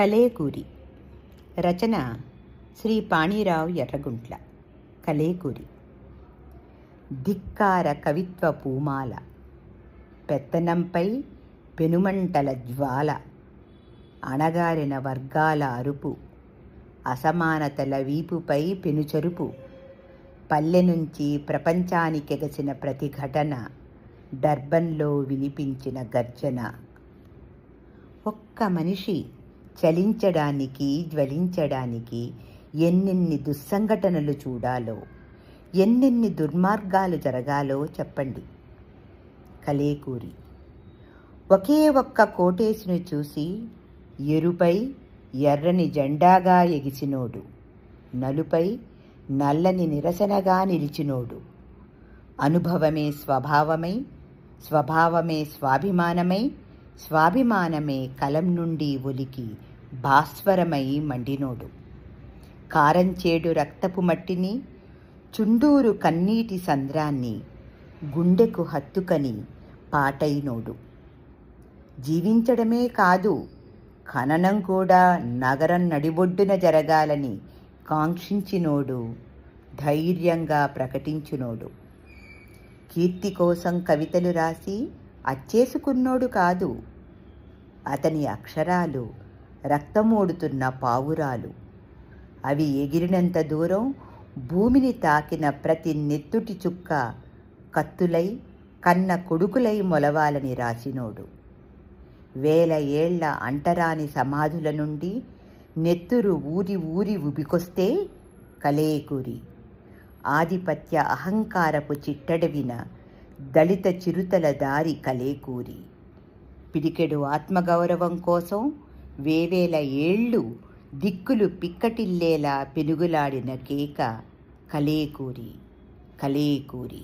కలేకూరి. రచన శ్రీ పాణిరావు ఎర్రగుంట్ల. కలేకూరి. ధిక్కార కవిత్వ పూమాల, పెత్తనంపై పెనుమంటల జ్వాల, అణగారిన వర్గాల అరుపు, అసమానతల వీపుపై పెనుచరుపు, పల్లె నుంచి ప్రపంచానికెగసిన ప్రతిఘటన, డర్బన్లో వినిపించిన గర్జన. ఒక్క మనిషి చలించడానికి, జ్వలించడానికి ఎన్నెన్ని దుస్సంఘటనలు చూడాలో, ఎన్నెన్ని దుర్మార్గాలు జరగాలో చెప్పండి. కలేకూరి. ఒకే ఒక్క కోటేశుని చూసి ఎరుపై ఎర్రని జెండాగా ఎగిసినోడు, నలుపై నల్లని నిరసనగా నిలిచినోడు. అనుభవమే స్వభావమై, స్వభావమే స్వాభిమానమై, స్వాభిమానమే కలం నుండి ఒలికి భాస్వరమై మండినోడు. కారంచేడు రక్తపు మట్టిని, చుండూరు కన్నీటి సంద్రాన్ని గుండెకు హత్తుకని పాటైనోడు. జీవించడమే కాదు, ఖననం కూడా నగరం నడిబొడ్డున జరగాలని కాంక్షించినోడు, ధైర్యంగా ప్రకటించునోడు. కీర్తి కోసం కవితలు రాసి అచ్చేసుకున్నోడు కాదు. అతని అక్షరాలు రక్తమోడుతున్న పావురాలు. అవి ఎగిరినంత దూరం భూమిని తాకిన ప్రతి నెత్తుటి చుక్క కత్తులై, కన్న కొడుకులై మొలవాలని రాసినోడు. వేల ఏళ్ల అంటరాని సమాధుల నుండి నెత్తురు ఊరి ఊరి ఉబికొస్తే కలేకూరి. ఆధిపత్య అహంకారపు చిట్టడవిన దళిత చిరుతల దారి కలేకూరి. పిడికెడు ఆత్మగౌరవం కోసం వేవేల ఏళ్ళు దిక్కులు పిక్కటిల్లేలా పెనుగులాడిన కేక కలేకూరి. కలేకూరి.